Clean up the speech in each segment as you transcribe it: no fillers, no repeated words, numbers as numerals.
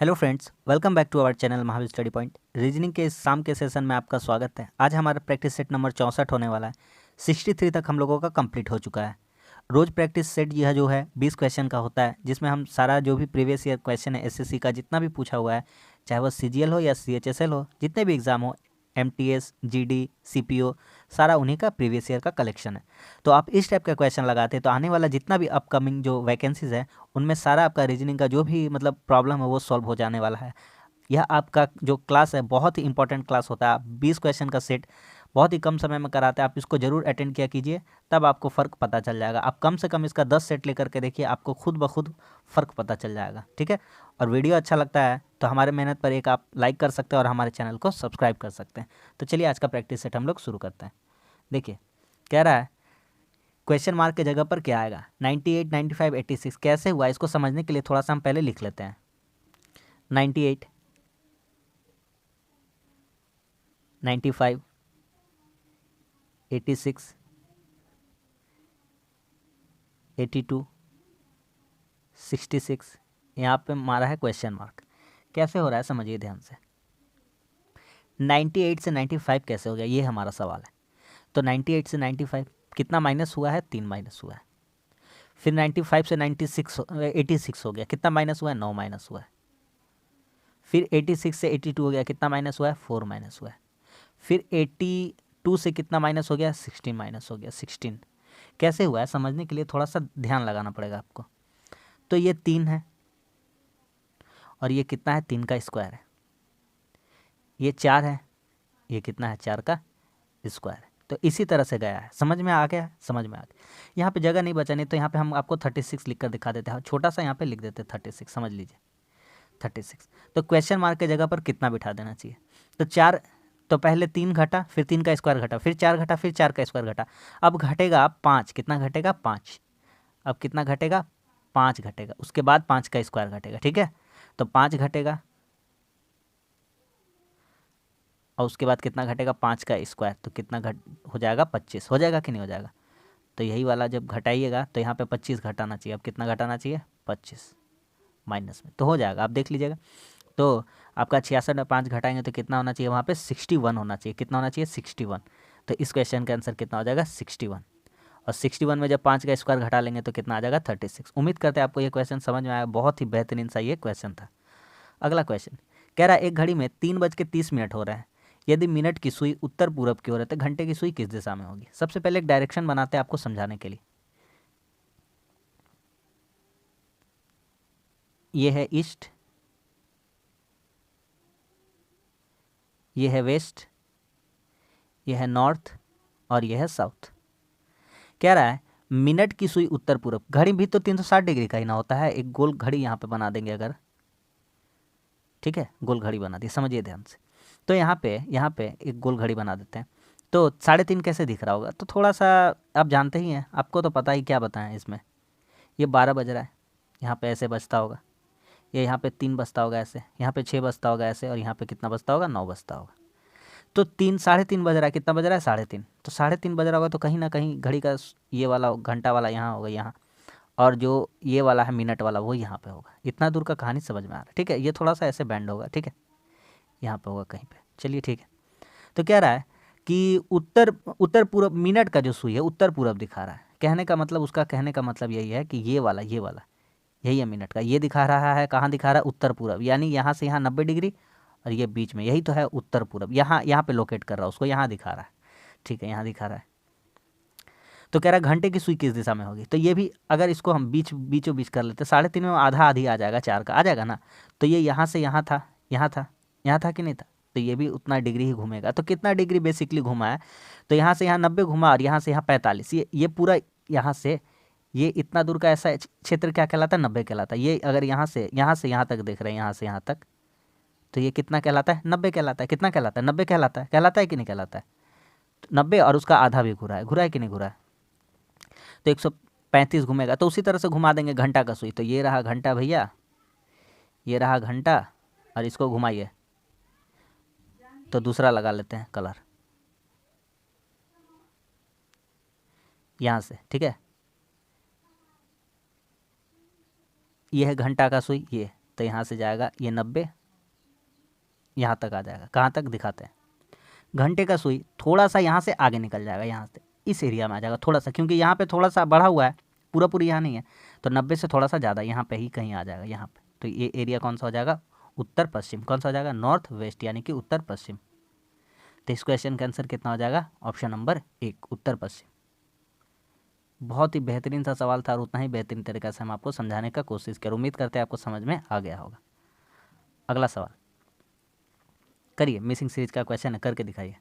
Hello friends, welcome back to our channel Mahavir study point. Reasoning के इस शाम के सेशन में आपका स्वागत है। आज हमारा प्रैक्टिस सेट नंबर 64 होने वाला है। 63 तक हम लोगों का कंप्लीट हो चुका है। रोज़ प्रैक्टिस सेट यह जो है 20 क्वेश्चन का होता है, जिसमें हम सारा जो भी प्रीवियस ईयर क्वेश्चन है एसएससी का जितना भी पूछा हुआ है, चाहे वह सीजीएल हो या सीएचएसएल हो, जितने भी एग्जाम हो, एमटीएस, जीडी, सीपीओ, सारा उन्हीं का प्रीवियस ईयर का कलेक्शन है। तो आप इस टाइप का क्वेश्चन लगाते हैं तो आने वाला जितना भी अपकमिंग जो वैकेंसीज है उनमें सारा आपका रीजनिंग का जो भी मतलब प्रॉब्लम है वो सॉल्व हो जाने वाला है। यह आपका जो क्लास है बहुत ही इंपॉर्टेंट क्लास होता है। आप 20 क्वेश्चन का सेट बहुत ही कम समय में कराते हैं। आप इसको जरूर अटेंड किया कीजिए, तब आपको फ़र्क पता चल जाएगा। आप कम से कम इसका 10 सेट लेकर के देखिए, आपको खुद ब खुद फ़र्क पता चल जाएगा। ठीक है, और वीडियो अच्छा लगता है तो हमारे मेहनत पर एक आप लाइक कर सकते हैं और हमारे चैनल को सब्सक्राइब कर सकते हैं। तो चलिए आज का प्रैक्टिस सेट हम लोग शुरू करते हैं। देखिए कह रहा है क्वेश्चन मार्क की जगह पर क्या आएगा। 98, 95, 86 कैसे हुआ, इसको समझने के लिए थोड़ा सा हम पहले लिख लेते हैं। 98, 95, 86, 82, 66, यहाँ पे मारा है क्वेश्चन मार्क। कैसे हो रहा है समझिए ध्यान से। 98 से 95 कैसे हो गया, ये हमारा सवाल है। तो 98 से 95 कितना माइनस हुआ है, 3 माइनस हुआ है। फिर 95 से 86 हो गया, कितना माइनस हुआ है, 9 माइनस हुआ है। फिर 86 से 82 हो गया, कितना माइनस हुआ है, 4 माइनस हुआ है। फिर 82 से कितना माइनस हो गया, 16 माइनस हो गया, 16। कैसे हुआ है समझने के लिए थोड़ा सा ध्यान लगाना पड़ेगा आपको। तो ये 3 है और ये कितना है, 3 का स्क्वायर है। ये 4 है, ये कितना है, 4 का स्क्वायर है। तो इसी तरह से गया है। समझ में आ गया, समझ में आ गया। यहाँ पे जगह नहीं बचा, नहीं तो यहाँ पे हम आपको 36 लिख कर दिखा देते हैं। छोटा सा यहाँ पे लिख देते 36, समझ लीजिए 36। तो क्वेश्चन मार्क के जगह पर कितना बिठा देना चाहिए। तो 4, तो पहले 3 घटा, फिर 3 का स्क्वायर घटा, फिर 4 घटा, फिर 4 का स्क्वायर घटा। अब घटेगा 5, कितना घटेगा, 5। अब कितना घटेगा, 5 घटेगा। उसके बाद 5 का स्क्वायर घटेगा। ठीक है, तो 5 घटेगा और उसके बाद कितना घटेगा, 5 का स्क्वायर। तो कितना घट हो जाएगा, 25 हो जाएगा कि नहीं हो जाएगा। तो यही वाला जब घटाइएगा तो यहाँ पे 25 घटाना चाहिए। अब कितना घटाना चाहिए, 25 माइनस में, तो हो जाएगा। आप देख लीजिएगा। तो आपका 66 में 5 घटाएंगे तो कितना होना चाहिए, वहाँ पे 61 होना चाहिए। कितना होना चाहिए, 61। तो इस क्वेश्चन का आंसर कितना हो जाएगा, 61। और 61 में जब 5 का स्क्वायर घटा लेंगे तो कितना आ जाएगा, 36। उम्मीद करते हैं आपको ये क्वेश्चन समझ में आया। बहुत ही बेहतरीन सा ये क्वेश्चन था। अगला क्वेश्चन कह रहा है एक घड़ी में 3:30 हो रहा है। यदि मिनट की सुई उत्तर पूरब की ओर है तो घंटे की सुई किस दिशा में होगी। सबसे पहले एक डायरेक्शन बनाते हैं आपको समझाने के लिए। ये है ईस्ट, ये है वेस्ट, ये है नॉर्थ और ये है साउथ। कह रहा है मिनट की सुई उत्तर पूरब, घड़ी भी तो 360 डिग्री का ही ना होता है। एक गोल घड़ी यहाँ पे बना देंगे अगर, ठीक है, गोल घड़ी बना दी, समझिए ध्यान से। तो यहाँ पे एक गोल घड़ी बना देते हैं। तो 3.5 कैसे दिख रहा होगा, तो थोड़ा सा आप जानते ही हैं, आपको तो पता ही क्या बताएं इसमें। ये 12 बज रहा है, यहाँ पे ऐसे बजता होगा। ये यहाँ पे 3 बजता होगा ऐसे, यहाँ पे 6 बजता होगा ऐसे, और यहाँ पे कितना बजता होगा, 9 बजता होगा। तो 3 3:30 बज रहा है, कितना बज रहा है, 3:30। तो 3:30 बज रहा होगा तो कहीं ना कहीं घड़ी का ये वाला घंटा वाला यहाँ होगा, यहाँ। और जो ये वाला है मिनट वाला वो यहाँ पे होगा। इतना दूर का कहानी समझ में आ रहा है, ठीक है। ये थोड़ा सा ऐसे बैंड होगा, ठीक है, यहाँ पे होगा कहीं पे। चलिए ठीक है। तो कह रहा है कि उत्तर उत्तर पूरब मिनट का जो सुई है उत्तर पूरब दिखा रहा है। कहने का मतलब, उसका कहने का मतलब यही है कि ये वाला यही है मिनट का। ये दिखा रहा है, कहाँ दिखा रहा है, उत्तर पूरब, यानी यहाँ से यहाँ 90 डिग्री और ये बीच में, यही तो है उत्तर पूरब। यहाँ यहाँ पे लोकेट कर रहा है उसको, यहाँ दिखा रहा है, ठीक है, यहाँ दिखा रहा है। तो कह रहा है घंटे की सुई किस दिशा में होगी। तो ये भी अगर इसको हम बीचों बीच कर लेते, 3:30 में आधा आधी आ जाएगा, 4 का आ जाएगा ना। तो ये यहाँ से यहाँ था, यहाँ था, यहाँ था कि नहीं था। तो ये भी उतना डिग्री ही घूमेगा। तो कितना डिग्री बेसिकली घुमा है, तो यहाँ से यहाँ 90 घुमा और यहाँ से यहाँ 45। ये पूरा यहाँ से ये इतना दूर का ऐसा क्षेत्र क्या कहलाता है, 90 कहलाता है। ये अगर यहाँ से यहाँ तक देख रहे हैं, यहाँ से यहाँ तक, तो ये कितना कहलाता है, 90 कहलाता है। कितना कहलाता है, 90 कहलाता है कि नहीं कहलाता है। 90 और उसका आधा भी घुरा है कि नहीं घुरा है। तो 135 घूमेगा। तो उसी तरह से घुमा देंगे घंटा का सुई। तो ये रहा घंटा भैया, ये रहा घंटा, और इसको घुमाइए तो दूसरा लगा लेते हैं कलर यहाँ से, ठीक है। ये है घंटा का सुई, ये तो यहाँ से जाएगा ये 90, यहाँ तक आ जाएगा। कहाँ तक दिखाते हैं, घंटे का सुई थोड़ा सा यहाँ से आगे निकल जाएगा, यहाँ से इस एरिया में आ जाएगा थोड़ा सा, क्योंकि यहाँ पे थोड़ा सा बढ़ा हुआ है, पूरा पूरी यहाँ नहीं है, तो 90 से थोड़ा सा ज़्यादा यहाँ पे ही कहीं आ जाएगा, यहाँ पे। तो ये एरिया कौन सा हो जाएगा, उत्तर पश्चिम। कौन सा हो जाएगा, नॉर्थ वेस्ट, यानी कि उत्तर पश्चिम। तो इस क्वेश्चन का आंसर कितना हो जाएगा, ऑप्शन नंबर 1, उत्तर पश्चिम। बहुत ही बेहतरीन सा सवाल था और उतना ही बेहतरीन तरीके से हम आपको समझाने का कोशिश करें। उम्मीद करते हैं आपको समझ में आ गया होगा। अगला सवाल करिए, मिसिंग सीरीज का क्वेश्चन है, करके दिखाइए।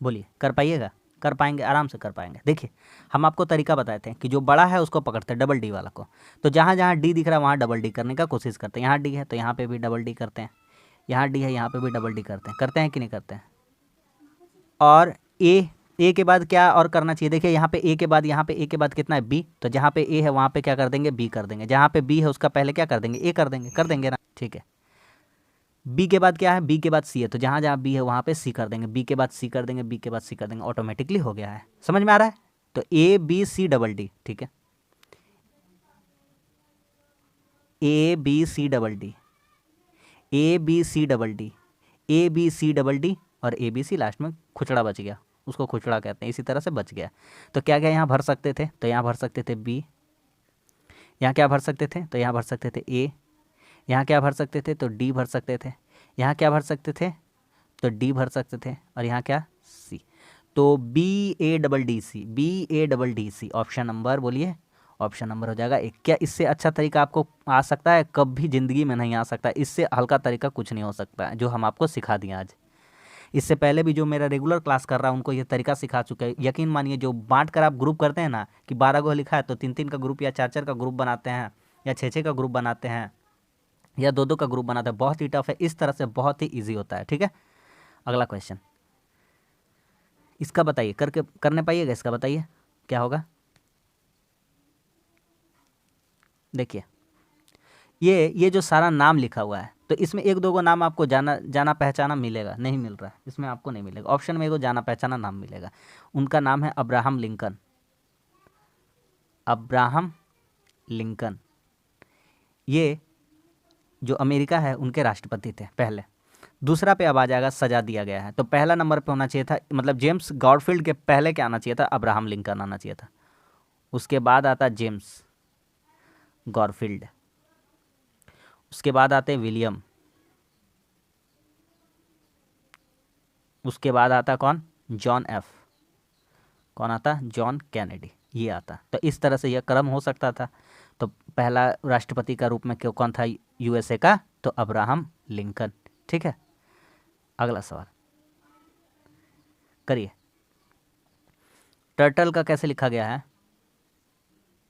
बोलिए, कर पाइएगा, कर पाएंगे, आराम से कर पाएंगे। देखिए हम आपको तरीका बताए थे कि जो बड़ा है उसको पकड़ते हैं, डबल डी वाला को, तो जहाँ जहाँ डी दिख रहा है वहाँ डबल डी करने का कोशिश करते हैं। यहाँ डी है तो यहाँ पे भी डबल डी करते हैं, यहाँ डी है यहाँ पे भी डबल डी करते हैं कि नहीं करते हैं। और ए के बाद क्या और करना चाहिए, देखिए यहाँ पे ए के बाद, यहाँ पे ए के बाद कितना है, बी, तो जहाँ पे ए है वहाँ पे क्या कर देंगे, बी कर देंगे। जहाँ पे बी है उसका पहले क्या कर देंगे, ए कर देंगे ना, ठीक है। बी के बाद क्या है, बी के बाद सी है, तो जहाँ जहाँ बी है वहाँ पे सी कर देंगे, बी के बाद सी कर देंगे, बी के बाद सी कर देंगे, ऑटोमेटिकली हो गया है। समझ में आ रहा है, तो A B C double D, ठीक है, A B C double D, A B C double D, A B C double D, और ए बी सी लास्ट में खुचड़ा बच गया, उसको खुचड़ा कहते हैं, इसी तरह से बच गया। तो क्या क्या यहाँ भर सकते थे, तो यहाँ भर सकते थे बी, यहाँ क्या भर सकते थे, तो यहाँ भर सकते थे ए, यहाँ क्या भर सकते थे, तो डी भर सकते थे, यहाँ क्या भर सकते थे, तो डी भर सकते थे, और यहाँ क्या, सी। तो B A double D C, B A double D C, option number बोलिए, ऑप्शन नंबर हो जाएगा 1। क्या इससे अच्छा तरीका आपको आ सकता है, कभी ज़िंदगी में नहीं आ सकता, इससे हल्का तरीका कुछ नहीं हो सकता है जो हम आपको सिखा दिए आज। इससे पहले भी जो मेरा रेगुलर क्लास कर रहा है उनको ये तरीका सिखा चुके हैं। यकीन मानिए, जो बांट कर आप ग्रुप करते हैं ना, कि 12 को लिखा है तो 3-3 का ग्रुप या 4-4 का ग्रुप बनाते हैं, या 6-6 का ग्रुप बनाते हैं, या 2-2 का ग्रुप बनाते हैं, बहुत ही टफ है। इस तरह से बहुत ही ईजी होता है, ठीक है। अगला क्वेश्चन इसका बताइए, करके करने पाइएगा, इसका बताइए क्या होगा। देखिए ये जो सारा नाम लिखा हुआ है, तो इसमें 1-2 को नाम आपको जाना पहचाना मिलेगा, नहीं मिल रहा है इसमें, आपको नहीं मिलेगा। ऑप्शन में 1 जाना पहचाना नाम मिलेगा, उनका नाम है अब्राहम लिंकन, अब्राहम लिंकन। ये जो अमेरिका है उनके राष्ट्रपति थे पहले। दूसरा पे अब आ जाएगा, सजा दिया गया है, तो पहला नंबर पे होना चाहिए था, मतलब जेम्स गॉरफील्ड के पहले क्या आना चाहिए था, अब्राहम लिंकन आना चाहिए था। उसके बाद आता जेम्स गॉरफील्ड, उसके बाद आते विलियम, उसके बाद आता कौन, जॉन एफ, कौन आता, जॉन कैनेडी, ये आता। तो इस तरह से यह क्रम हो सकता था। तो पहला राष्ट्रपति का रूप में क्यों कौन था यूएसए का, तो अब्राहम लिंकन, ठीक है। अगला सवाल करिए, टर्टल का कैसे लिखा गया है,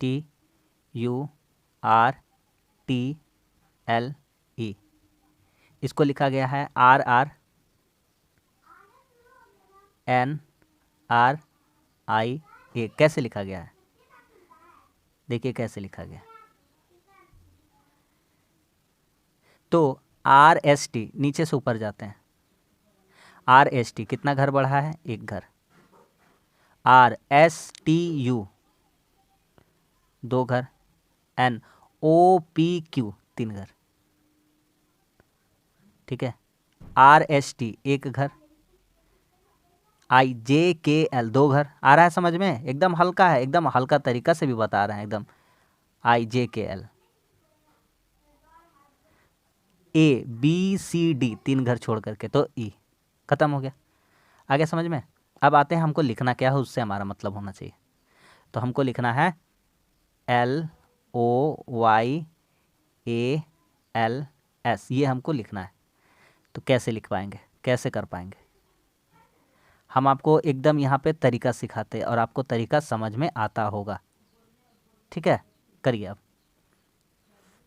TURTLE, इसको लिखा गया है RRNRIA। कैसे लिखा गया है, देखिए कैसे लिखा गया, तो RST, नीचे से ऊपर जाते हैं, RST कितना घर बढ़ा है, 1 घर, RSTU 2 घर, NOPQ 3 घर, ठीक है। RST 1 घर, IJKL 2 घर। आ रहा है समझ में, एकदम हल्का है, एकदम हल्का तरीका से भी बता रहे हैं, एकदम IJKL। ABCD 3 घर छोड़ करके, तो E खत्म हो गया। आगे समझ में। अब आते हैं हमको लिखना क्या है, उससे हमारा मतलब होना चाहिए। तो हमको लिखना है LOYALS, ये हमको लिखना है। तो कैसे लिख पाएंगे, कैसे कर पाएंगे, हम आपको एकदम यहाँ पे तरीका सिखाते हैं और आपको तरीका समझ में आता होगा, ठीक है। करिए अब,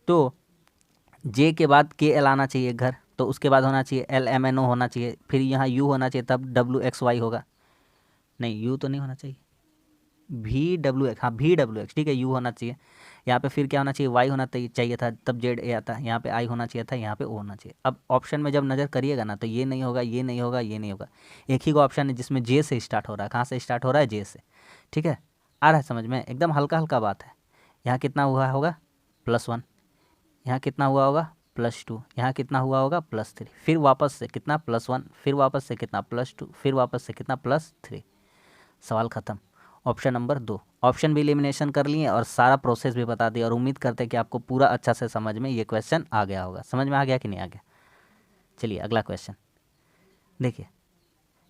तो J के बाद KL आना चाहिए घर, तो उसके बाद होना चाहिए LMNO होना चाहिए, फिर यहाँ U होना चाहिए, तब WXY होगा। नहीं, U तो नहीं होना चाहिए, VWX, हाँ VWX, ठीक है, U होना चाहिए यहाँ पे, फिर क्या होना चाहिए, Y होना चाहिए था, तब ZA आता, यहाँ पे I होना चाहिए था, यहाँ पे O होना चाहिए। अब ऑप्शन में जब नज़र करिएगा ना तो ये नहीं होगा, ये नहीं होगा, ये नहीं होगा, एक ही को ऑप्शन है जिसमें J से स्टार्ट हो रहा है। कहाँ से स्टार्ट हो रहा है, J से, ठीक है, आ रहा है समझ में, एकदम हल्का हल्का बात है। यहाँ कितना हुआ होगा, +1, यहाँ कितना हुआ होगा, +2, यहाँ कितना हुआ होगा, +3, फिर वापस से कितना, +1, फिर वापस से कितना, +2, फिर वापस से कितना, +3। सवाल ख़त्म। Option number 2। ऑप्शन भी एलिमिनेशन कर लिए और सारा प्रोसेस भी बता दिया, और उम्मीद करते हैं कि आपको पूरा अच्छा से समझ में ये क्वेश्चन आ गया होगा। समझ में आ गया कि नहीं आ गया? चलिए अगला क्वेश्चन देखिए,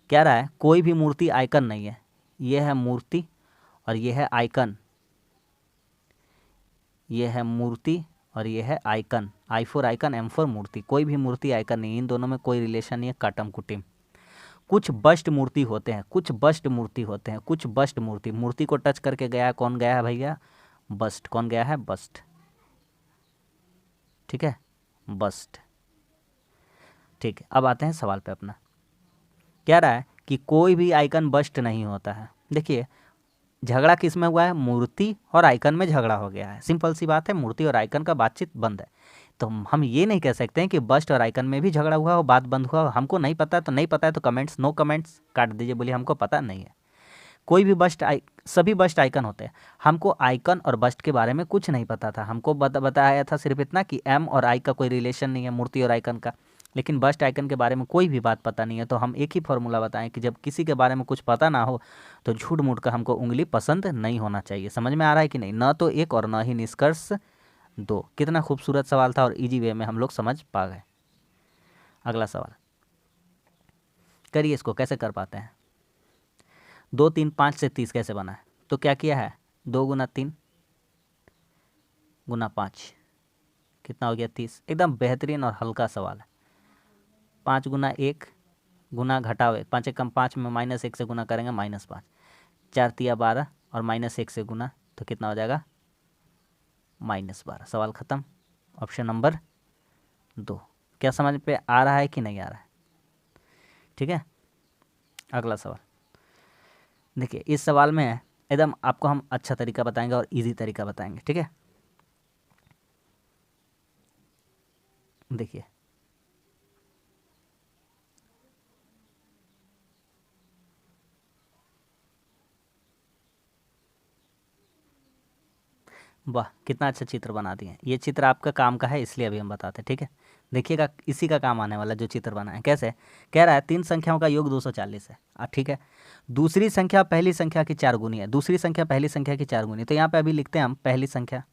कह रहा है कोई भी मूर्ति आइकन नहीं है। ये है मूर्ति और ये है आइकन, ये है मूर्ति और ये है icon. I for icon, M for मूर्ति। कोई भी मूर्ति आइकन नहीं, इन दोनों में कोई रिलेशन नहीं है, काटम कुटिम। कुछ बस्ट मूर्ति होते हैं, कुछ बस्ट मूर्ति होते हैं, कुछ बस्ट मूर्ति, मूर्ति को टच करके गया है, कौन गया है भैया, बस्ट। कौन गया है, बस्ट, ठीक है, बस्ट, ठीक है। अब आते हैं सवाल पे अपना। कह रहा है कि कोई भी आइकन बस्ट नहीं होता है। देखिए झगड़ा किस में हुआ है, मूर्ति और आइकन में झगड़ा हो गया है, सिंपल सी बात है, मूर्ति और आइकन का बातचीत बंद है। तो हम ये नहीं कह सकते हैं कि बस्ट और आइकन में भी झगड़ा हुआ हो, बात बंद हुआ हो। हमको नहीं पता तो नहीं पता है, तो कमेंट्स, नो कमेंट्स काट दीजिए, बोलिए हमको पता नहीं है। कोई भी सभी बस्ट आइकन होते हैं। हमको आइकन और बस्ट के बारे में कुछ नहीं पता था, हमको बताया था सिर्फ इतना कि M और I का कोई रिलेशन नहीं है मूर्ति और आइकन का, लेकिन बस्ट आइकन के बारे में कोई भी बात पता नहीं है। तो हम एक ही फॉर्मूला बताएं कि जब किसी के बारे में कुछ पता ना हो तो झूठ मूठ का हमको उंगली पसंद नहीं होना चाहिए। समझ में आ रहा है कि नहीं? न तो एक और न ही निष्कर्ष दो। कितना खूबसूरत सवाल था और इजी वे में हम लोग समझ पा गए। अगला सवाल करिए, इसको कैसे कर पाते हैं। 2, 3, 5 से 30 कैसे बना है? तो क्या किया है, 2 × 3 × 5 कितना हो गया, 30। एकदम बेहतरीन और हल्का सवाल है। 5 × 1 गुना घटाओ 1, 5 × 5 में -1 से गुना करेंगे -5, 4 × 12 और -1 से गुना तो कितना हो जाएगा, -12। सवाल ख़त्म। Option number 2। क्या समझ पे आ रहा है कि नहीं आ रहा है? ठीक है, अगला सवाल देखिए। इस सवाल में एकदम आपको हम अच्छा तरीका बताएंगे और इजी तरीका बताएंगे, ठीक है। देखिए वाह, कितना अच्छा चित्र बना दिए। ये चित्र आपका काम का है, इसलिए अभी हम बताते हैं, ठीक है। देखिएगा, इसी का काम आने वाला जो चित्र बना है। कैसे? कह रहा है 3 संख्याओं का योग 240 है, ठीक है। दूसरी संख्या पहली संख्या की 4 गुनी है, दूसरी संख्या पहली संख्या की 4 गुनी। तो यहाँ पे अभी लिखते हैं हम पहली संख्या।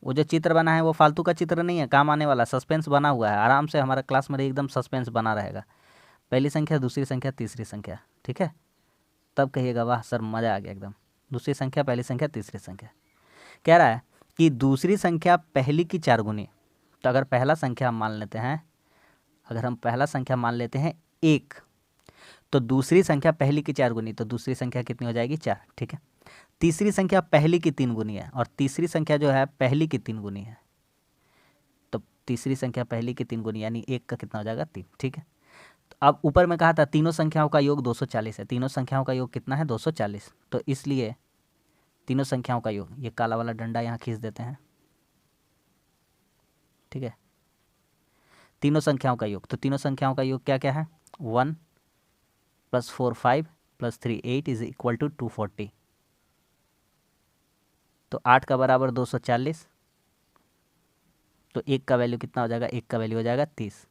वो जो चित्र बना है वो फालतू का चित्र नहीं है, काम आने वाला, सस्पेंस बना हुआ है। आराम से हमारा क्लास में एकदम सस्पेंस बना रहेगा। पहली संख्या, दूसरी संख्या, तीसरी संख्या, ठीक है। तब कहिएगा वाह सर मज़ा आ गया एकदम। दूसरी संख्या, पहली संख्या, तीसरी संख्या। कह रहा है कि दूसरी संख्या पहली की 4 गुनी। तो अगर पहला संख्या हम मान लेते हैं, अगर हम पहला संख्या मान लेते हैं 1, तो दूसरी संख्या पहली की 4 गुनी, तो दूसरी संख्या कितनी हो जाएगी, 4, ठीक है। तीसरी संख्या पहली की 3 गुनी है और तीसरी संख्या जो है पहली की 3 गुनी है। तो तीसरी संख्या पहली की 3 गुनी यानी 1 का कितना हो जाएगा, 3, ठीक है। तो अब ऊपर में कहा था तीनों संख्याओं का योग 240 है। तीनों संख्याओं का योग कितना है, 240। तो इसलिए तीनों संख्याओं का योग, ये काला वाला डंडा यहाँ खींच देते हैं, ठीक है। तीनों संख्याओं का योग, तो तीनों संख्याओं का योग क्या क्या है, 1 + 4 5 + 3 8 = 240। तो 8 का बराबर 240, तो 1 का वैल्यू कितना हो जाएगा, 1 का वैल्यू हो जाएगा 30।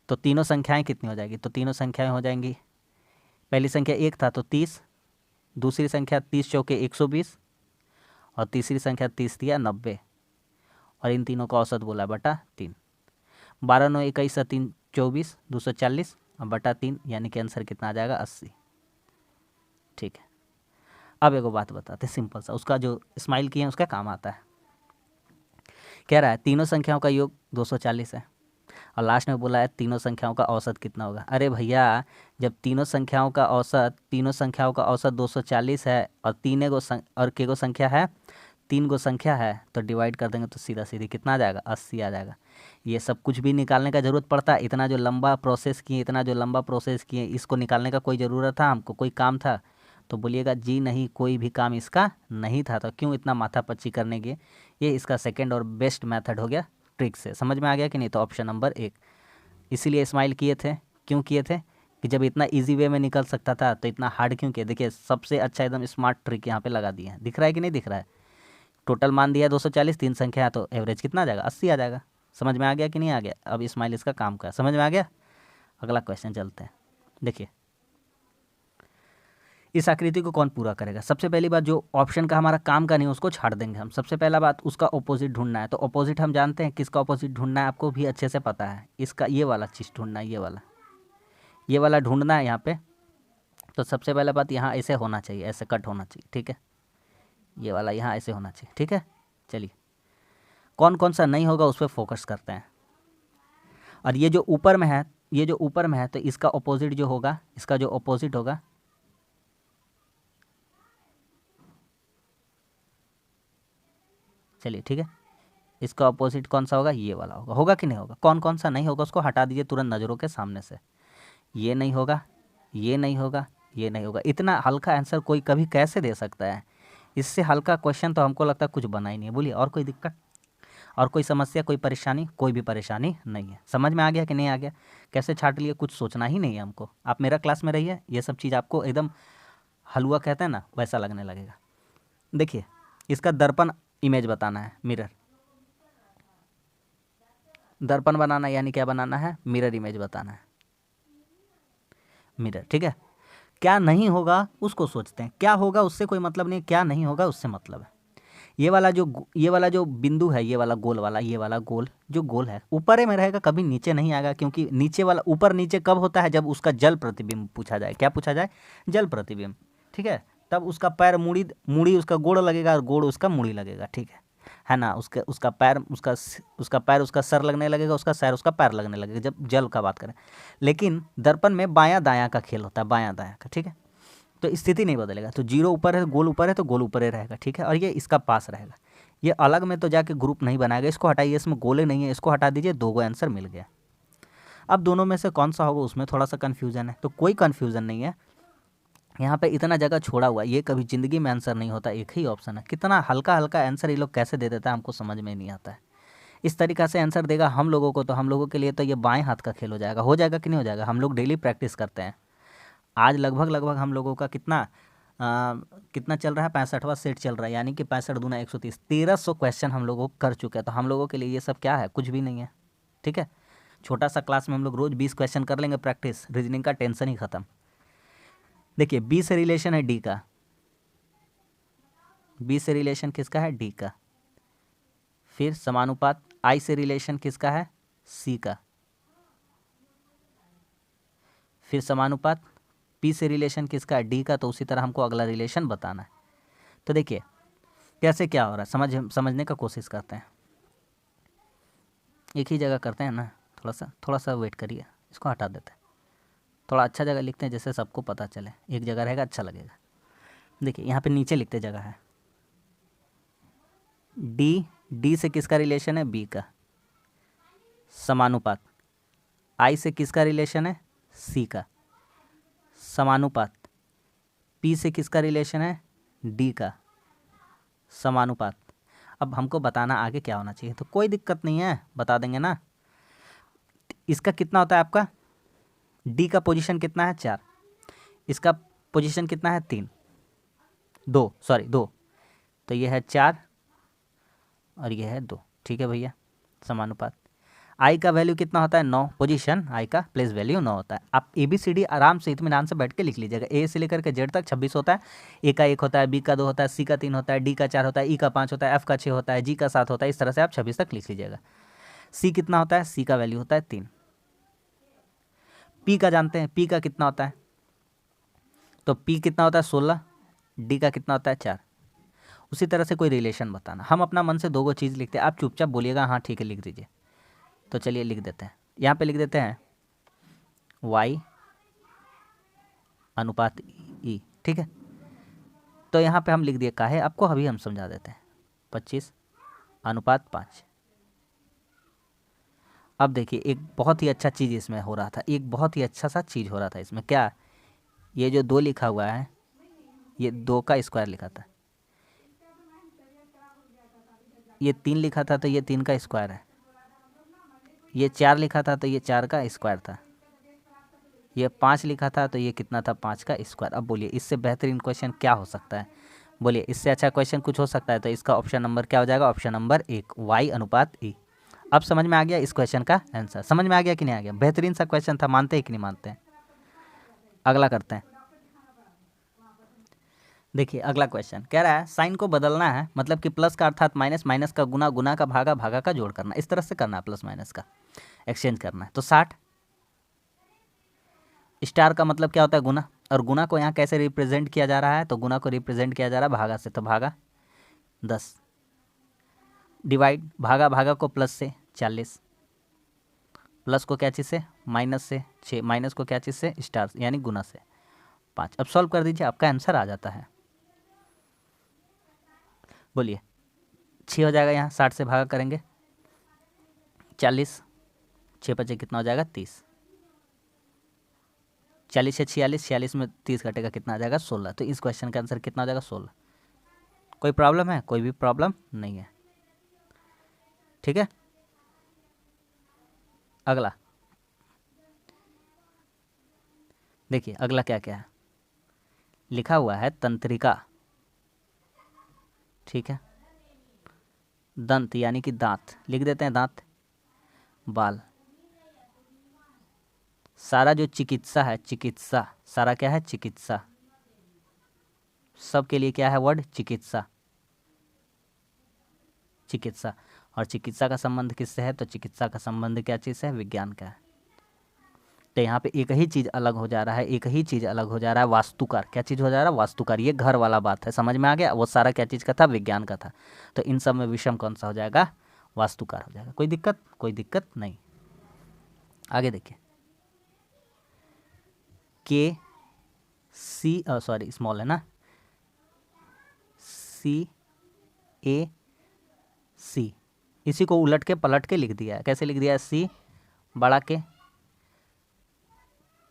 तो तीनों संख्याएं कितनी हो जाएगी, तो तीनों संख्याएं हो जाएंगी, पहली संख्या 1 था तो 30, दूसरी संख्या 30 चौके 120 और तीसरी संख्या 30 दिया 90, और इन तीनों का औसत बोला /3। 12 9 21 3 24 240 और /3, यानी कि आंसर कितना आ जाएगा, 80, ठीक है। अब एगो बात बताते हैं सिंपल सा, उसका जो स्माइल किए हैं उसका काम आता है। कह रहा है तीनों संख्याओं का योग 240 है और लास्ट में बोला है तीनों संख्याओं का औसत कितना होगा। अरे भैया, जब तीनों संख्याओं का औसत 240 है और के गो संख्या है, 3 गो संख्या है, तो डिवाइड कर देंगे तो सीधा सीधी कितना आ जाएगा, 80 आ जाएगा। ये सब कुछ भी निकालने का ज़रूरत पड़ता है? इतना जो लंबा प्रोसेस किए, इसको निकालने का कोई ज़रूरत था हमको, कोई काम था? तो बोलिएगा जी नहीं, कोई भी काम इसका नहीं था, तो क्यों इतना माथापच्ची करने के, ये इसका सेकंड और बेस्ट मेथड हो गया ट्रिक से। समझ में आ गया कि नहीं? तो ऑप्शन नंबर 1। इसीलिए स्माइल किए थे। क्यों किए थे? कि जब इतना इजी वे में निकल सकता था तो इतना हार्ड क्यों किया? देखिए सबसे अच्छा एकदम स्मार्ट ट्रिक यहाँ पे लगा दिया है। दिख रहा है कि नहीं दिख रहा है? टोटल मान दिया 240, 3 संख्या है तो एवरेज कितना आ जाएगा? 80 आ जाएगा। समझ में आ गया कि नहीं आ गया? अब स्माइल इसका काम का समझ में आ गया। अगला क्वेश्चन चलते हैं। देखिए इस आकृति को कौन पूरा करेगा? सबसे पहली बात, जो ऑप्शन का हमारा काम का नहीं उसको छाड़ देंगे हम। सबसे पहला बात, उसका ऑपोजिट ढूंढना है। तो ऑपोजिट हम जानते हैं किसका ऑपोजिट ढूंढना है, आपको भी अच्छे से पता है। इसका ये वाला चीज़ ढूंढना है, ये वाला ढूंढना है यहाँ पे। तो सबसे पहला बात, यहाँ ऐसे होना चाहिए, ऐसे कट होना चाहिए, ठीक है। ये वाला यहाँ ऐसे होना चाहिए, ठीक है। चलिए कौन कौन सा नहीं होगा उस पर फोकस करते हैं। और ये जो ऊपर में है, ये जो ऊपर में है, तो इसका ऑपोजिट जो होगा, इसका जो ऑपोजिट होगा, चलिए ठीक है, इसका अपोजिट कौन सा होगा? ये वाला होगा। होगा कि नहीं होगा? कौन कौन सा नहीं होगा उसको हटा दीजिए तुरंत नज़रों के सामने से। ये नहीं होगा, ये नहीं होगा, ये नहीं होगा। इतना हल्का आंसर कोई कभी कैसे दे सकता है? इससे हल्का क्वेश्चन तो हमको लगता है कुछ बना ही नहीं है। बोलिए और कोई दिक्कत और कोई समस्या, कोई परेशानी? कोई भी परेशानी नहीं है। समझ में आ गया कि नहीं आ गया? कैसे छाट लिए? कुछ सोचना ही नहीं है हमको। आप मेरा क्लास में रहिए, ये सब चीज़ आपको एकदम हलवा कहते हैं ना, वैसा लगने लगेगा। देखिए इसका दर्पण इमेज बताना है, मिरर। दर्पण बनाना यानी क्या बनाना है? मिरर इमेज बताना है, मिरर, ठीक है। क्या नहीं होगा उसको सोचते हैं, क्या होगा उससे कोई मतलब नहीं, क्या नहीं होगा उससे मतलब है। ये वाला जो बिंदु है, ये वाला गोल वाला, ये वाला गोल जो गोल है ऊपर में रहेगा, कभी नीचे नहीं आएगा। क्योंकि नीचे वाला ऊपर नीचे कब होता है? जब उसका जल प्रतिबिंब पूछा जाए। क्या पूछा जाए? जल प्रतिबिंब, ठीक है। तब उसका पैर मुड़ी मुड़ी उसका गोड़ लगेगा और गोड़ उसका मुड़ी लगेगा, ठीक है ना। उसका पैर उसका पैर उसका सर लगने लगेगा, उसका सर उसका पैर लगने लगेगा, जब जल का बात करें। लेकिन दर्पण में बायां दायां का खेल होता है, बायां दायां का, ठीक है। तो स्थिति नहीं बदलेगा। तो जीरो ऊपर है, गोल ऊपर है तो गोल ऊपर ही रहेगा, ठीक है। और ये इसका पास रहेगा। ये अलग में तो जाके ग्रुप नहीं बनाएगा, इसको हटाइए, इसमें गोले नहीं है, इसको हटा दीजिए, 2 आंसर मिल गया। अब दोनों में से कौन सा होगा उसमें थोड़ा सा कन्फ्यूज़न है। तो कोई कन्फ्यूज़न नहीं है यहाँ पे, इतना जगह छोड़ा हुआ है, ये कभी ज़िंदगी में आंसर नहीं होता, एक ही ऑप्शन है। कितना हल्का हल्का आंसर ये लोग कैसे दे देता है हमको समझ में नहीं आता है। इस तरीक़ा से आंसर देगा हम लोगों को, तो हम लोगों के लिए तो ये बाएं हाथ का खेल हो जाएगा। हो जाएगा कि नहीं हो जाएगा? हम लोग डेली प्रैक्टिस करते हैं। आज लगभग हम लोगों का कितना चल रहा है? 65वां सेट चल रहा है, यानी कि 65 दूना 130, 1300 क्वेश्चन हम लोगों को कर चुके हैं। तो हम लोगों के लिए ये सब क्या है? कुछ भी नहीं है, ठीक है। छोटा सा क्लास में हम लोग रोज़ 20 क्वेश्चन कर लेंगे प्रैक्टिस, रीजनिंग का टेंशन ही ख़त्म। देखिए बी से रिलेशन है डी का, बी से रिलेशन किसका है? डी का। फिर समानुपात आई से रिलेशन किसका है? सी का। फिर समानुपात पी से रिलेशन किसका है? डी का। तो उसी तरह हमको अगला रिलेशन बताना है। तो देखिए कैसे क्या हो रहा है, समझने का कोशिश करते हैं। एक ही जगह करते हैं ना, थोड़ा सा वेट करिए, इसको हटा देते हैं। थोड़ा अच्छा जगह लिखते हैं जिससे सबको पता चले, एक जगह रहेगा अच्छा लगेगा। देखिए यहाँ पे नीचे लिखते जगह है डी से किसका रिलेशन है? बी का। समानुपात आई से किसका रिलेशन है? सी का। समानुपात पी से किसका रिलेशन है? डी का। समानुपात अब हमको बताना आगे क्या होना चाहिए। तो कोई दिक्कत नहीं है, बता देंगे ना। इसका कितना होता है आपका? डी का पोजीशन कितना है? 4। इसका पोजीशन कितना है? 3, 2। तो ये है 4 और ये है 2, ठीक है भैया। समानुपात आई का वैल्यू कितना होता है? 9। पोजीशन आई का प्लेस वैल्यू 9 होता है। आप ABCD आराम से इत्मीनान से बैठ के लिख लीजिएगा। ए से लेकर के जेड तक 26 होता है। ए का 1 होता है, बी का 2 होता है, सी का 3 होता है, डी का 4 होता है, ई का 5 होता है, एफ का 6 होता है, जी का 7 होता है। इस तरह से आप 26 तक लिख लीजिएगा। सी कितना होता है? सी का वैल्यू होता है 3। पी का जानते हैं, पी का कितना होता है? तो पी कितना होता है? 16। डी का कितना होता है? 4। उसी तरह से कोई रिलेशन बताना। हम अपना मन से 2 चीज़ लिखते हैं, आप चुपचाप बोलिएगा हाँ ठीक है लिख दीजिए। तो चलिए लिख देते हैं, यहाँ पे लिख देते हैं y अनुपात ई, ठीक है। तो यहाँ पे हम लिख दिए काहे, आपको अभी हम समझा देते हैं, 25 अनुपात 5। अब देखिए एक बहुत ही अच्छा चीज़ इसमें हो रहा था, एक बहुत ही अच्छा सा चीज़ हो रहा था इसमें। क्या? ये जो 2 लिखा हुआ है, ये 2 का स्क्वायर लिखा था, ये 3 लिखा था तो ये 3 का स्क्वायर है, ये 4 लिखा था तो ये 4 का स्क्वायर था, ये 5 लिखा था तो ये कितना था, 5 का स्क्वायर। अब बोलिए इससे बेहतरीन क्वेश्चन क्या हो सकता है, बोलिए इससे अच्छा क्वेश्चन कुछ हो सकता है, तो इसका ऑप्शन नंबर क्या हो जाएगा, ऑप्शन नंबर 1 y अनुपात e। अब समझ में आ गया इस क्वेश्चन का आंसर, समझ में आ गया कि नहीं आ गया, बेहतरीन सा क्वेश्चन था, मानते हैं कि नहीं मानते हैं। अगला करते हैं, देखिए अगला क्वेश्चन कह रहा है साइन को बदलना है, मतलब कि प्लस का अर्थात माइनस, माइनस का गुना, गुना का भागा, भागा का जोड़ करना, इस तरह से करना है, प्लस माइनस का एक्सचेंज करना है। तो 60 स्टार का मतलब क्या होता है, गुना, और गुना को यहाँ कैसे रिप्रेजेंट किया जा रहा है, तो गुना को रिप्रेजेंट किया जा रहा है भागा से, तो भागा 10, डिवाइड भागा, भागा को प्लस से 40, प्लस को क्या चीज़ से, माइनस से 6, माइनस को क्या चीज़ से, स्टार यानी गुना से 5। अब सॉल्व कर दीजिए, आपका आंसर आ जाता है। बोलिए 6 हो जाएगा, यहाँ 60 से भागा करेंगे 40, 6 बचे कितना हो जाएगा 30, 40 से 46, 46 में 30 घटेगा कितना आ जाएगा 16। तो इस क्वेश्चन का आंसर कितना हो जाएगा 16। कोई प्रॉब्लम है, कोई भी प्रॉब्लम नहीं है, ठीक है। अगला देखिए, अगला क्या क्या है लिखा हुआ है, तंत्रिका, ठीक है, दंत यानी कि दांत, लिख देते हैं दांत, बाल, सारा जो चिकित्सा है, चिकित्सा, सारा क्या है, चिकित्सा, सब के लिए क्या है वर्ड, चिकित्सा, चिकित्सा। और चिकित्सा का संबंध किससे है, तो चिकित्सा का संबंध क्या चीज़ से है, विज्ञान का है। तो यहाँ पे एक ही चीज़ अलग हो जा रहा है, एक ही चीज़ अलग हो जा रहा है, वास्तुकार, क्या चीज़ हो जा रहा है, वास्तुकार, ये घर वाला बात है, समझ में आ गया। वो सारा क्या चीज़ का था, विज्ञान का था। तो इन सब में विषम कौन सा हो जाएगा, वास्तुकार हो जाएगा। कोई दिक्कत, कोई दिक्कत नहीं। आगे देखिए, के सी सॉरी स्मॉल है ना, सी ए सी, इसी को उलट के पलट के लिख दिया है। कैसे लिख दिया है, सी बड़ा के,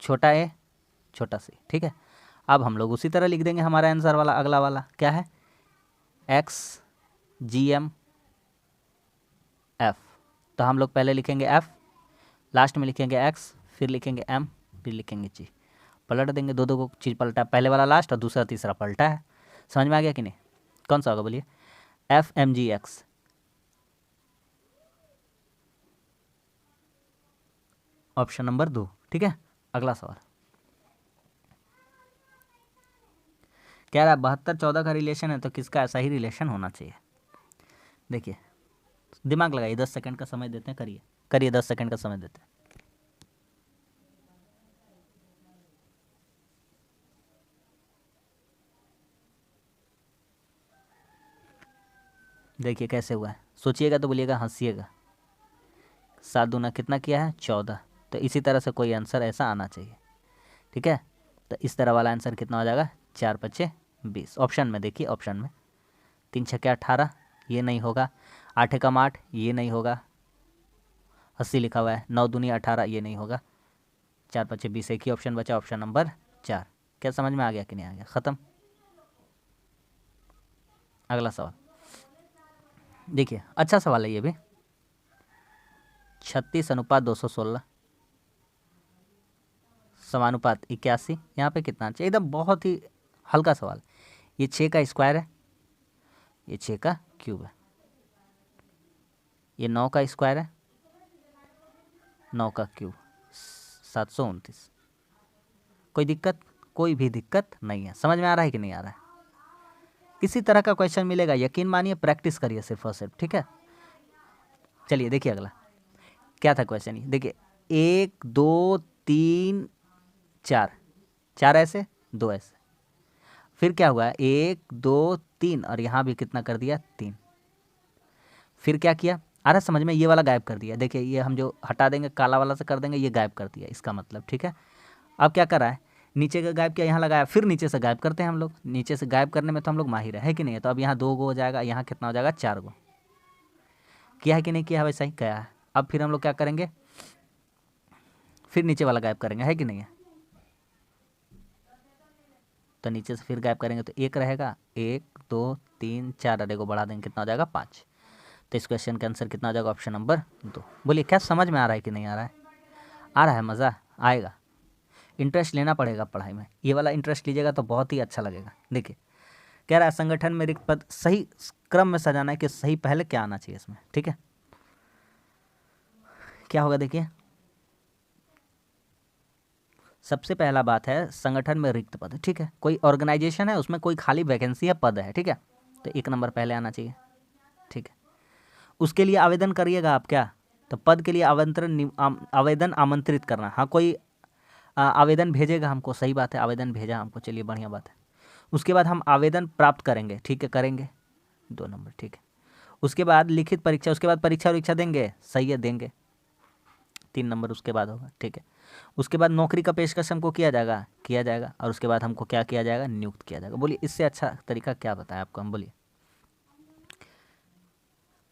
छोटा ए, छोटा सी, ठीक है। अब हम लोग उसी तरह लिख देंगे हमारा आंसर वाला, अगला वाला क्या है, एक्स जी एम एफ। तो हम लोग पहले लिखेंगे एफ, लास्ट में लिखेंगे एक्स, फिर लिखेंगे एम, फिर लिखेंगे जी, पलट देंगे, दो दो को चीज़ पलटा, पहले वाला लास्ट और दूसरा तीसरा पलटा है। समझ में आ गया कि नहीं, कौन सा होगा बोलिए, F M G X. Option number 2, ठीक है। अगला सवाल कह रहा है 72-14 का रिलेशन है, तो किसका ऐसा ही रिलेशन होना चाहिए। देखिए दिमाग लगाइए, 10 सेकंड का समय देते हैं, करिए करिए, 10 सेकंड का समय देते हैं। देखिए कैसे हुआ है, सोचिएगा तो बोलिएगा, हंसिएगा। 7 दूना कितना किया है, 14। तो इसी तरह से कोई आंसर ऐसा आना चाहिए, ठीक है। तो इस तरह वाला आंसर कितना हो जाएगा, 4 5 20। ऑप्शन में देखिए, ऑप्शन में 3 6 18, ये नहीं होगा, 8 एकम 8, ये नहीं होगा, 80 लिखा हुआ है, 9 दूनी 18, ये नहीं होगा, 4 5 20, एक ही ऑप्शन बचा, ऑप्शन नंबर 4। क्या समझ में आ गया कि नहीं आ गया, ख़त्म। अगला सवाल देखिए, अच्छा सवाल है ये भी, 36 अनुपात 216 समानुपात 81, यहाँ पे कितना चाहिए, एकदम बहुत ही हल्का सवाल। ये 6 का स्क्वायर है, ये 6 का क्यूब है, ये 9 का स्क्वायर है, 9 का क्यूब, 729। कोई दिक्कत, कोई भी दिक्कत नहीं है, समझ में आ रहा है कि नहीं आ रहा है। इसी तरह का क्वेश्चन मिलेगा, यकीन मानिए, प्रैक्टिस करिए सिर्फ और सिर्फ, ठीक है। चलिए देखिए अगला क्या था क्वेश्चन, ये देखिए, 1 2 3 4, 4 ऐसे, 2 ऐसे, फिर क्या हुआ, 1 2 3, और यहाँ भी कितना कर दिया, 3। फिर क्या किया, आ रहा समझ में, ये वाला गायब कर दिया। देखिए ये हम जो हटा देंगे, काला वाला से कर देंगे, ये गायब कर दिया, इसका मतलब, ठीक है। अब क्या कर रहा है, नीचे का गायब किया, यहाँ लगाया, फिर नीचे से गायब करते हैं हम लोग, नीचे से गायब करने में तो हम लोग माहिर है कि नहीं है। तो अब यहाँ 2 गो हो जाएगा, यहाँ कितना हो जाएगा, 4 गो। किया है कि नहीं किया है, वैसा ही किया है। अब फिर हम लोग क्या करेंगे, फिर नीचे वाला गायब करेंगे, है कि नहीं है। तो नीचे से फिर गायब करेंगे तो 1 रहेगा, 1 2 3 4, अरे को बढ़ा देंगे कितना हो जाएगा 5। तो इस क्वेश्चन का आंसर कितना हो जाएगा, ऑप्शन नंबर 2। बोलिए क्या समझ में आ रहा है कि नहीं आ रहा है? आ रहा है, मज़ा आएगा, इंटरेस्ट लेना पड़ेगा पढ़ाई में, ये वाला इंटरेस्ट लीजिएगा तो बहुत ही अच्छा लगेगा। देखिए कह रहा है संगठन में रिक्त पद सही क्रम में सजाना है कि सही पहले क्या आना चाहिए इसमें, ठीक है। क्या होगा देखिए, सबसे पहला बात है संगठन में रिक्त पद, ठीक है, कोई ऑर्गेनाइजेशन है उसमें कोई खाली वैकेंसी है, पद है, ठीक है, तो 1 नंबर पहले आना चाहिए, ठीक है। उसके लिए आवेदन करिएगा आप क्या, तो पद के लिए आवेदन आमंत्रित करना, हाँ कोई आवेदन भेजेगा हमको, सही बात है, आवेदन भेजा हमको, चलिए बढ़िया बात है। उसके बाद हम आवेदन प्राप्त करेंगे, ठीक है, करेंगे, 2 नंबर, ठीक है। उसके बाद लिखित परीक्षा, उसके बाद परीक्षा उरीक्षा देंगे, सही है, देंगे, 3 नंबर उसके बाद होगा, ठीक है। उसके बाद नौकरी का पेशकश हमको किया जाएगा, किया जाएगा, और उसके बाद हमको क्या किया जाएगा, नियुक्त किया जाएगा। बोलिए इससे अच्छा तरीका क्या बताया आपको हम, बोलिए।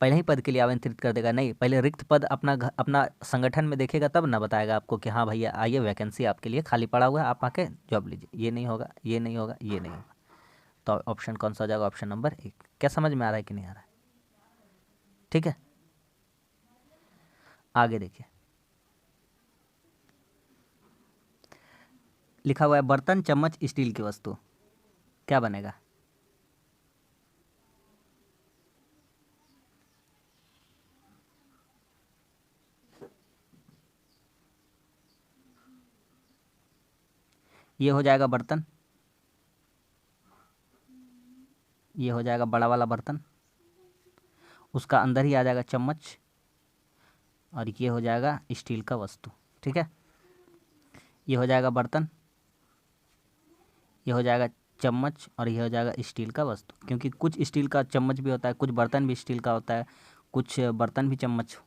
पहले ही पद के लिए आमंत्रित कर देगा, नहीं पहले रिक्त पद अपना संगठन में देखेगा तब ना बताएगा आपको कि हाँ भैया आइए वैकेंसी आपके लिए खाली पड़ा हुआ है, आप आके जॉब लीजिए। ये नहीं होगा, ये नहीं होगा, ये नहीं होगा। तो ऑप्शन कौन सा हो जाएगा, ऑप्शन नंबर 1। क्या समझ में आ रहा है कि नहीं आ रहा है? ठीक है, आगे देखिए, लिखा हुआ है बर्तन चम्मच स्टील की वस्तु, क्या बनेगा? ये हो जाएगा बर्तन, ये हो जाएगा बड़ा वाला बर्तन, उसका अंदर ही आ जाएगा चम्मच, और ये हो जाएगा स्टील का वस्तु, ठीक है। ये हो जाएगा बर्तन, ये हो जाएगा चम्मच, और ये हो जाएगा स्टील का वस्तु, क्योंकि कुछ स्टील का चम्मच भी होता है, कुछ बर्तन भी स्टील का होता है, कुछ बर्तन भी चम्मच,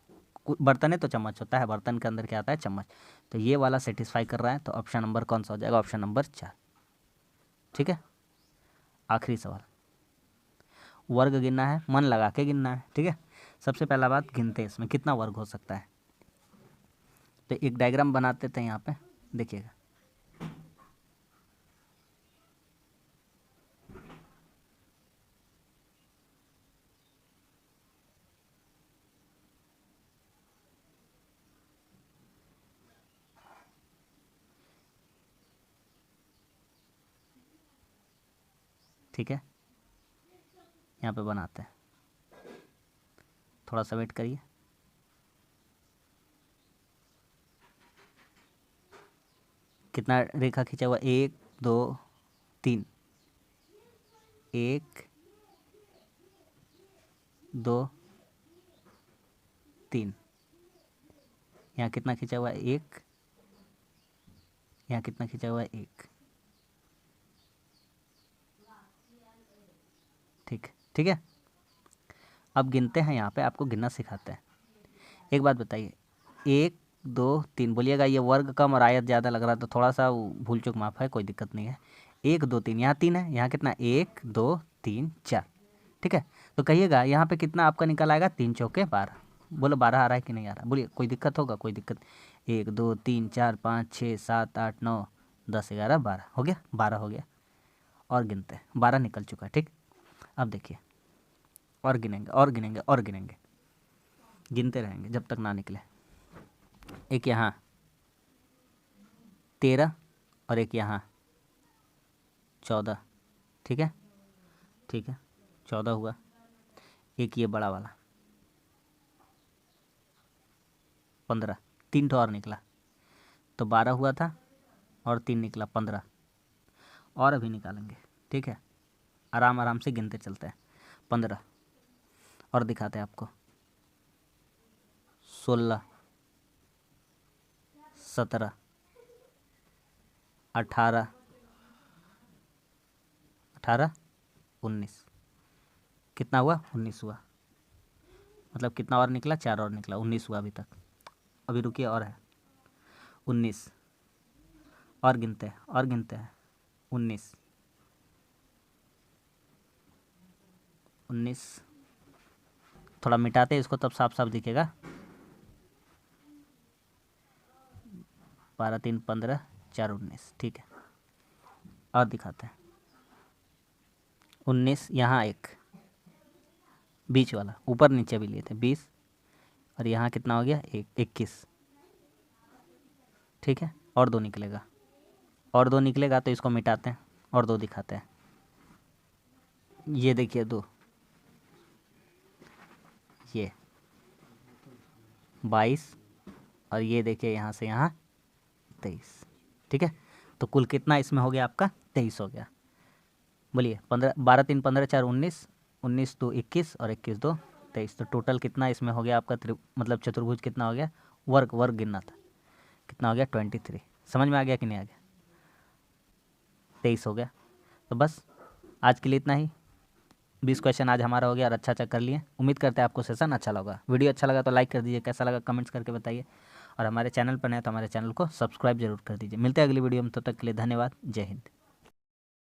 बर्तन है तो चम्मच होता है, बर्तन के अंदर क्या आता है, चम्मच। तो ये वाला सेटिस्फाई कर रहा है, तो ऑप्शन नंबर कौन सा हो जाएगा, ऑप्शन नंबर 4, ठीक है। आखिरी सवाल, वर्ग गिनना है, मन लगा के गिनना है, ठीक है। सबसे पहला बात गिनते हैं इसमें कितना वर्ग हो सकता है, तो एक डायग्राम बनाते थे यहाँ पे, देखिएगा। ठीक है, यहाँ पे बनाते हैं, थोड़ा सा वेट करिए। कितना रेखा खींचा हुआ, 1 2 3, 1 2 3, यहाँ कितना खींचा हुआ है, 1, यहाँ कितना खींचा हुआ है, 1, ठीक है, ठीक है। अब गिनते हैं, यहाँ पे आपको गिनना सिखाते हैं। एक बात बताइए, 1 2 3 बोलिएगा, ये वर्ग कम और आयत ज़्यादा लग रहा है तो थोड़ा सा भूल चूक माफ है, कोई दिक्कत नहीं है। 1 2 3, यहाँ 3 है, यहाँ कितना, 1 2 3 4, ठीक है। तो कहिएगा यहाँ पे कितना आपका निकल आएगा, 3 चौके 12। बोलो 12 आ रहा है कि नहीं आ रहा, बोलिए, कोई दिक्कत होगा, कोई दिक्कत। 1 2 3 4 5 6 7 8 9 10 11 12 हो गया, 12 हो गया। और गिनते हैं, 12 निकल चुका है, ठीक। अब देखिए, और गिनेंगे और गिनेंगे और गिनेंगे, गिनते रहेंगे जब तक ना निकले। एक यहाँ 13 और एक यहाँ 14, ठीक है, ठीक है, 14 हुआ। एक ये बड़ा वाला 15, 3 ठो और निकला, तो 12 हुआ था, और 3 निकला 15, और अभी निकालेंगे, ठीक है। आराम आराम से गिनते चलते हैं, 15 और दिखाते हैं आपको, 16 17 18 18 19, कितना हुआ, 19 हुआ। मतलब कितना और निकला, 4 और निकला, 19 हुआ अभी तक। अभी रुकिए, और है 19, और गिनते हैं और गिनते हैं, 19 19, थोड़ा मिटाते हैं इसको तब साफ साफ दिखेगा। 12 3 15 4 19, ठीक है। और दिखाते हैं, 19, यहाँ एक बीच वाला, ऊपर नीचे भी लिए थे 20, और यहाँ कितना हो गया 21। ठीक है, और 2 निकलेगा, और 2 निकलेगा तो इसको मिटाते हैं और 2 दिखाते हैं। ये देखिए 2, ये 22, और ये देखिए यहाँ से यहाँ 23। ठीक है, तो कुल कितना इसमें हो गया आपका 23 हो गया। बोलिए 15, 12 3 15 4 19, 19 2 21 और 21 2 23। तो टोटल कितना इसमें हो गया आपका मतलब चतुर्भुज कितना हो गया, वर्ग वर्ग गिनना था, कितना हो गया 23। समझ में आ गया कि नहीं आ गया? 23 हो गया। तो बस आज के लिए इतना ही। 20 क्वेश्चन आज हमारा हो गया और अच्छा अच्छा कर लिए। उम्मीद करते हैं आपको सेशन अच्छा लगा। वीडियो अच्छा लगा तो लाइक कर दीजिए, कैसा लगा कमेंट्स करके बताइए, और हमारे चैनल पर नए तो हमारे चैनल को सब्सक्राइब जरूर कर दीजिए। मिलते हैं अगली वीडियो में, तब तक के लिए धन्यवाद। जय हिंद।